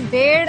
1.5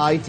IT,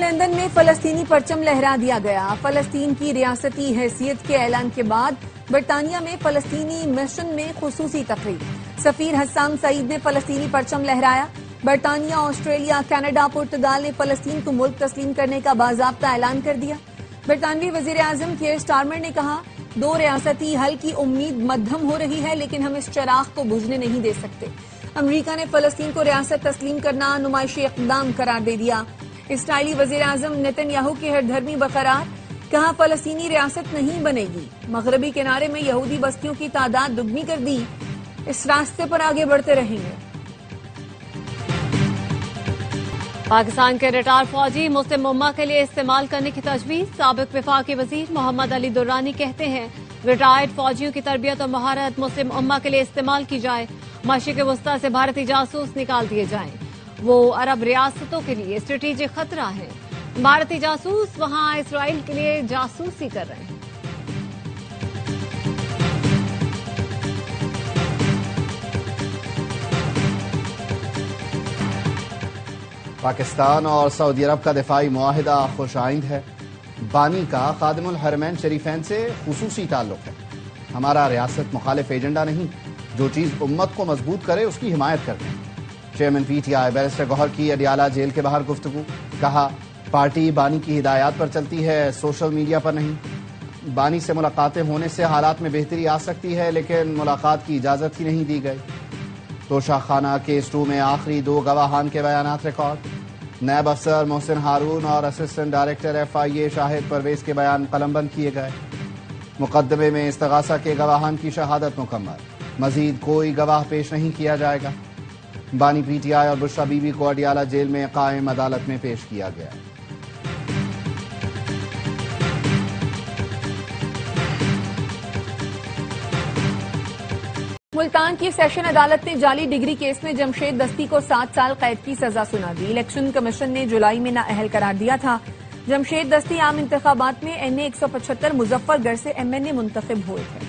London میں فلسطینی پرچم لہرا دیا گیا۔ فلسطین کی ریاستی حیثیت کے اعلان کے بعد برطانیہ میں فلسطینی مشن میں خصوصی تقریب۔ سفیر حسام سعید نے فلسطینی پرچم لہرایا۔ برطانیہ، آسٹریلیا، کینیڈا، پرتگال نے فلسطین کو ملک تسلیم کرنے کا باضابطہ اعلان کر دیا۔ برطانوی وزیر اعظم کیئر سٹارمر نے کہا، دو ریاستی حل کی امید مدھم ہو رہی ہے، لیکن ہم اس چراغ کو بجھنے نہیں دے سکتے۔ امریکہ نے فلسطین کو ریاست تسلیم کرنا نمائشی اقدام قرار دے دیا۔ اسرائیلی وزیر اعظم نیتن یاہو کی ہر دھرمی برقرار، کہا فلسطینی ریاست نہیں بنے گی۔ مغربی کنارے میں یہودی بستیوں کی تعداد دگنی کر دی، اس راستے پر آگے بڑھتے رہیں گے۔ پاکستان کے ریٹائر فوجی مسلم امہ کے لیے استعمال کرنے کی تجویز۔ سابق وفاقی وزیر محمد علی درانی کہتے ہیں ریٹائرڈ فوجیوں کی تربیت اور مہارت مسلم امہ کے لیے استعمال کی جائے۔ مشرق وسطی سے بھارتی جاسوس نکال دیے جائیں، وہ عرب ریاستوں کے لیے اسٹریٹجک خطرہ ہیں۔ بھارتی جاسوس وہاں اسرائیل کے لیے جاسوسی کر رہے ہیں۔ پاکستان اور سعودی عرب کا دفاعی معاہدہ خوش آئند ہے۔ بانی کا خادم الحرمین شریفین سے خصوصی تعلق ہے۔ ہمارا ریاست مخالف ایجنڈا نہیں، جو چیز امت کو مضبوط کرے اس کی حمایت کرتے ہیں۔ Chairman P T I barrister Gohar کی اڈیالہ جیل کے باہر گفتگو، کہا پارٹی بانی کی ہدایات پر چلتی ہے، سوشل میڈیا پر نہیں۔ بانی سے ملاقاتیں ہونے سے حالات میں بہتری آ سکتی ہے، لیکن ملاقات کی اجازت ہی نہیں دی گئی۔ توشہ خانہ کیس 2 میں آخری 2 گواہان کے بیانات ریکارڈ۔ نیب افسر محسن ہارون اور اسسٹنٹ ڈائریکٹر FIA شاہد پرویز کے بیان قلمبند کیے گئے۔ مقدمے میں استغاثہ کے گواہان کی شہادت مکمل، مزید کوئی گواہ پیش نہیں کیا جائے گا۔ بانی PTI اور بشرا بی بی کو اڈیالہ جیل میں قائم عدالت میں پیش کیا گیا۔ ملتان کی سیشن عدالت نے جعلی ڈگری کیس میں جمشید دستی کو 7 سال قید کی سزا سنا دی۔ الیکشن کمیشن نے جولائی میں نااہل قرار دیا تھا۔ جمشید دستی عام انتخابات میں NA 175 مظفر گڑھ سے MNA منتخب ہوئے تھے۔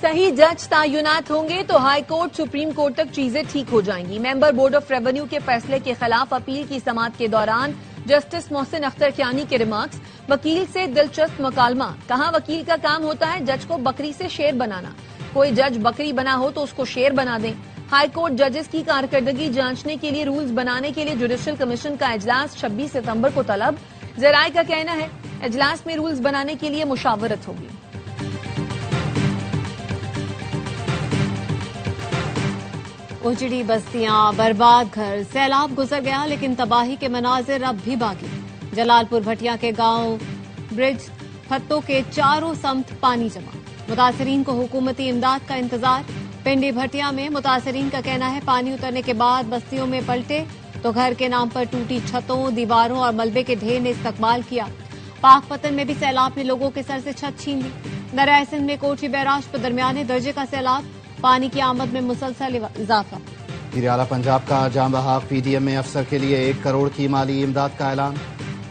صحیح جج تعینات ہوں گے تو ہائی کورٹ سپریم کورٹ تک چیزیں ٹھیک ہو جائیں گی۔ ممبر بورڈ آف ریونیو کے فیصلے کے خلاف اپیل کی سماعت کے دوران جسٹس محسن اختر کیانی کے ریمارکس، وکیل سے دلچسپ مکالمہ، کہا وکیل کا کام ہوتا ہے جج کو بکری سے شیر بنانا، کوئی جج بکری بنا ہو تو اس کو شیر بنا دیں۔ ہائی کورٹ ججز کی کارکردگی جانچنے کے لیے رولز بنانے کے لیے جوڈیشل کمیشن کا اجلاس 26 ستمبر کو طلب۔ ذرائع کا کہنا ہے اجلاس میں رولز بنانے کے لیے مشاورت ہوگی۔ اجڑی بستیاں، برباد گھر، سیلاب گزر گیا لیکن تباہی کے مناظر اب بھی باقی۔ جلال پور بھٹیا کے گاؤں برج پھتوں کے چاروں سمت پانی جمع، متاثرین کو حکومتی امداد کا انتظار۔ پنڈی بھٹیا میں متاثرین کا کہنا ہے پانی اترنے کے بعد بستیوں میں پلٹے تو گھر کے نام پر ٹوٹی چھتوں، دیواروں اور ملبے کے ڈھیر نے استقبال کیا۔ پاک پتن میں بھی سیلاب نے لوگوں کے سر سے چھت چھین لی۔ دریائے سندھ میں کوٹھی بیراج پر درمیانے درجے کا سیلاب، پانی کی آمد میں مسلسل اضافہ۔ وزیر اعلیٰ پنجاب کا جام بحق PDM میں افسر کے لیے 1 کروڑ کی مالی امداد کا اعلان۔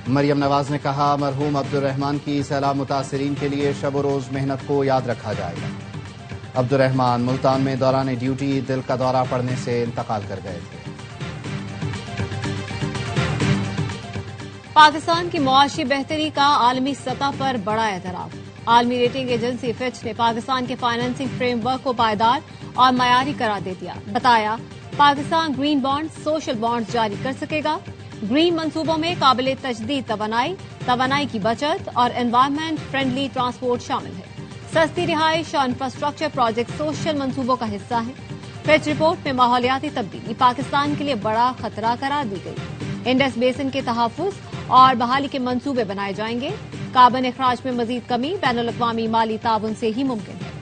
مریم نواز نے کہا مرحوم عبدالرحمان کی سیلاب متاثرین کے لیے شب و روز محنت کو یاد رکھا جائے گا۔ عبدالرحمان ملتان میں دوران ڈیوٹی دل کا دورہ پڑنے سے انتقال کر گئے تھے۔ پاکستان کی معاشی بہتری کا عالمی سطح پر بڑا اعتراف۔ عالمی ریٹنگ ایجنسی فچ نے پاکستان کے فائنانسنگ فریم ورک کو پائیدار اور معیاری قرار دے دیا۔ بتایا Pakistan green bond, social bonds جاری کر سکے گا۔ گرین منصوبوں میں قابل تجدید توانائی کی بچت اور انوائرمنٹ فرینڈلی ٹرانسپورٹ شامل ہے۔ سستی رہائش اور انفراسٹرکچر پروجیکٹ سوشل منصوبوں کا حصہ ہیں۔ فچ رپورٹ میں ماحولیاتی تبدیلی پاکستان کے لیے بڑا خطرہ قرار دی گئی۔ انڈس بیسن کے تحفظ اور بحالی کے منصوبے بنائے جائیں گے۔ کاربن اخراج میں مزید کمی بین الاقوامی مالی تعاون سے ہی ممکن ہے۔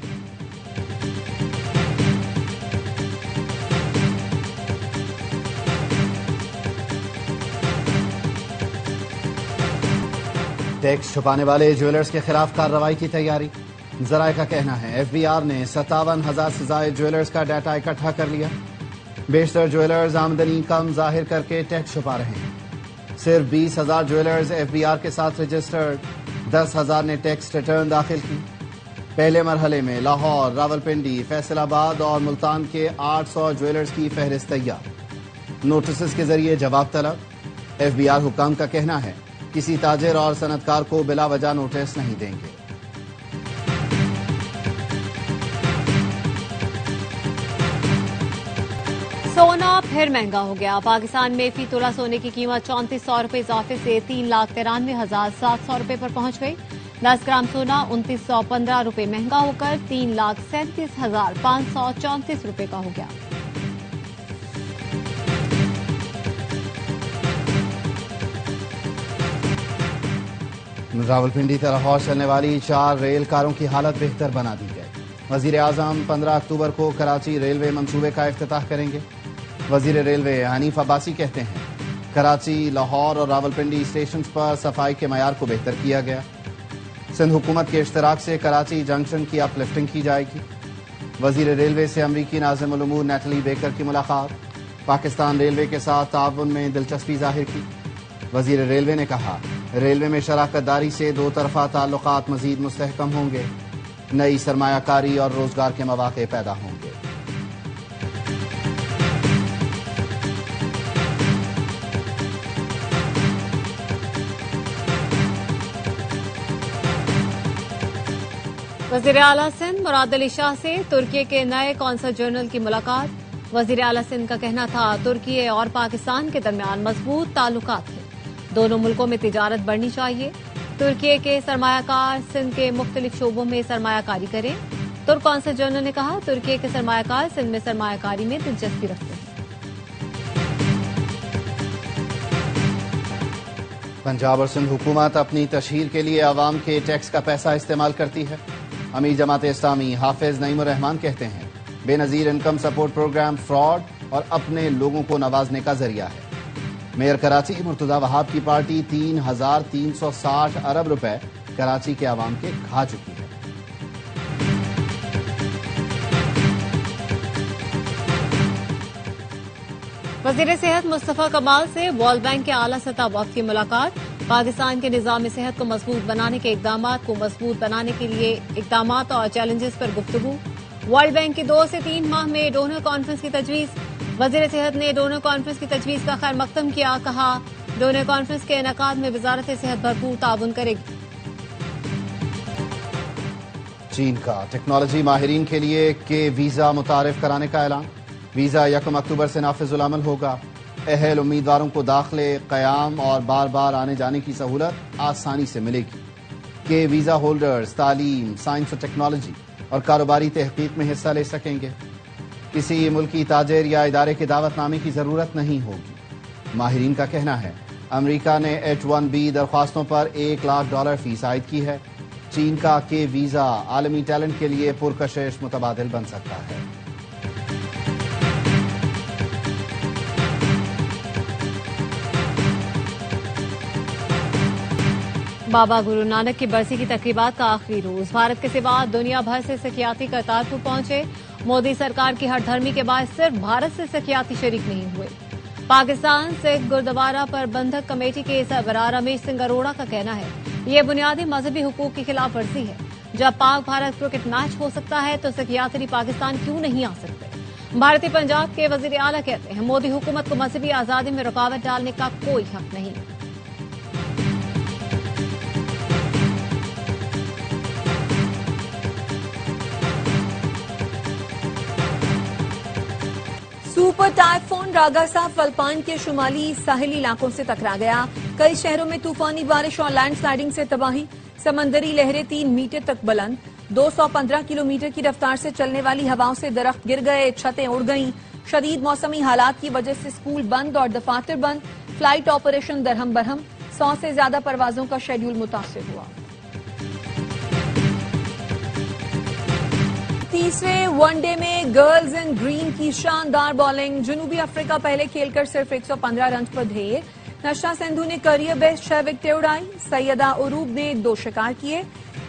ٹیکس چھپانے والے جویلرز کے خلاف کارروائی کی تیاری۔ ذرائع کا کہنا ہے FBR نے 57,000 سے زائد جویلرز کا ڈیٹا اکٹھا کر لیا۔ بیشتر جویلرز آمدنی کم ظاہر کر کے ٹیکس چھپا رہے ہیں۔ صرف 20,000 جویلرز FBR کے ساتھ رجسٹرڈ، 10,000 نے ٹیکس ریٹرن داخل کی۔ پہلے مرحلے میں لاہور، راولپنڈی، فیصل آباد اور ملتان کے 800 جویلرز کی فہرست تیار، نوٹسز کے ذریعے جواب طلب۔ ایف بی آر حکام کا کہنا ہے کسی تاجر اور صنعتکار کو بلا وجہ نوٹس نہیں دیں گے۔ سونا پھر مہنگا ہو گیا۔ پاکستان میں فی تولہ سونے کی قیمت 3400 روپے اضافے سے 3,93,700 روپے پر پہنچ گئی۔ 10 گرام سونا 2915 روپے مہنگا ہو کر 3,37,534 روپے کا ہو گیا۔ راولپنڈی سے لاہور چلنے والی 4 ریل کاروں کی حالت بہتر بنا دی گئی۔ وزیر اعظم 15 اکتوبر کو کراچی ریلوے منصوبے کا افتتاح کریں گے۔ وزیر ریلوے حنیف عباسی کہتے ہیں کراچی، لاہور اور راولپنڈی اسٹیشنز پر صفائی کے معیار کو بہتر کیا گیا۔ سندھ حکومت کے اشتراک سے کراچی جنکشن کی اپ لفٹنگ کی جائے گی۔ وزیر ریلوے سے امریکی ناظم الامور نیٹلی بیکر کی ملاقات، پاکستان ریلوے کے ساتھ تعاون میں دلچسپی ظاہر کی۔ وزیر ریلوے نے کہا ریلوے میں شراکت داری سے دو طرفہ تعلقات مزید مستحکم ہوں گے، نئی سرمایہ کاری اور روزگار کے مواقع پیدا ہوں گے۔ وزیر اعلیٰ سندھ مراد علی شاہ سے ترکی کے نئے قونصل جنرل کی ملاقات۔ وزیر اعلیٰ سندھ کا کہنا تھا ترکی اور پاکستان کے درمیان مضبوط تعلقات ہیں، دونوں ملکوں میں تجارت بڑھنی چاہیے۔ ترکی کے سرمایہ کار سندھ کے مختلف شعبوں میں سرمایہ کاری کریں۔ ترک قونصل جنرل نے کہا ترکی کے سرمایہ کار سندھ میں سرمایہ کاری میں دلچسپی رکھتے ہیں۔ پنجاب اور سندھ حکومت اپنی تشہیر کے لیے عوام کے ٹیکس کا پیسہ استعمال کرتی ہے۔ امیر جماعت اسلامی حافظ نعیم الرحمان کہتے ہیں بے نظیر انکم سپورٹ پروگرام فراڈ اور اپنے لوگوں کو نوازنے کا ذریعہ ہے۔ میئر کراچی مرتضی وہاب کی پارٹی 3,360 ارب روپے کراچی کے عوام کے کھا چکی ہے۔ وزیر صحت مصطفیٰ کمال سے ورلڈ بینک کے اعلیٰ سطح وفد کی ملاقات۔ پاکستان کے نظام صحت کو مضبوط بنانے کے اقدامات کو مضبوط بنانے کے لیے اقدامات اور چیلنجز پر گفتگو۔ ورلڈ بینک کی 2 سے 3 ماہ میں ڈونر کانفرنس کی تجویز۔ وزیر صحت نے ڈونر کانفرنس کی تجویز کا خیر مقدم کیا، کہا ڈونر کانفرنس کے انعقاد میں وزارت صحت بھرپور تعاون کرے گی۔ چین کا ٹیکنالوجی ماہرین کے لیے کہ ویزا متعارف کرانے کا اعلان۔ ویزا 1 اکتوبر سے نافذ العمل ہوگا۔ اہل امیدواروں کو داخلے، قیام اور بار بار آنے جانے کی سہولت آسانی سے ملے گی۔ کہ ویزا ہولڈرز تعلیم، سائنس و ٹیکنالوجی اور کاروباری تحقیق میں حصہ لے سکیں گے۔ کسی ملکی تاجر یا ادارے کی دعوت نامے کی ضرورت نہیں ہوگی۔ ماہرین کا کہنا ہے امریکہ نے H1B درخواستوں پر $1,00,000 فیس عائد کی ہے۔ چین کا کہ ویزا عالمی ٹیلنٹ کے لیے پرکشش متبادل بن سکتا ہے۔ بابا گرو نانک کی برسی کی تقریبات کا آخری روز، بھارت کے سوا دنیا بھر سے سکھیاتی کرتارپور پہنچے۔ مودی سرکار کی ہر دھرمی کے باعث صرف بھارت سے سکھیاتی شریک نہیں ہوئے۔ پاکستان سکھ گردوارہ پربندھک کمیٹی کے سربراہ رمیش سنگھ اروڑا کا کہنا ہے یہ بنیادی مذہبی حقوق کی خلاف ورزی ہے۔ جب پاک بھارت کرکٹ میچ ہو سکتا ہے تو سکھ یاتری پاکستان کیوں نہیں آ سکتے؟ بھارتی پنجاب کے وزیر اعلیٰ کہتے ہیں مودی حکومت کو مذہبی آزادی میں رکاوٹ ڈالنے کا کوئی حق نہیں۔ سپر ٹائفون راگاسا فلپائن کے شمالی ساحلی علاقوں سے ٹکرا گیا۔ کئی شہروں میں طوفانی بارش اور لینڈ سلائڈنگ سے تباہی، سمندری لہریں 3 میٹر تک بلند۔ 215 کلومیٹر کی رفتار سے چلنے والی ہواؤں سے درخت گر گئے، چھتیں اڑ گئیں۔ شدید موسمی حالات کی وجہ سے اسکول بند اور دفاتر بند، فلائٹ آپریشن درہم برہم، 100 سے زیادہ پروازوں کا شیڈول متاثر ہوا۔ تیسرے ون ڈے میں گرلز ان گرین کی شاندار بالنگ، جنوبی افریقہ پہلے کھیل کر صرف 115 رنز پر ڈھیر۔ نشا سندھو نے کریئر بیسٹ 6 وکٹیں اڑائی، سیدہ عروب نے 2 شکار کیے۔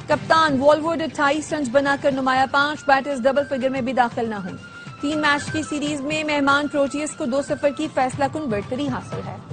کپتان والورڈ 28 رنز بنا کر نمایاں، 5 بیٹرز ڈبل فگر میں بھی داخل نہ ہوئی۔ 3 میچ کی سیریز میں مہمان پروٹیز کو 2-0 کی فیصلہ کن برتری حاصل ہے۔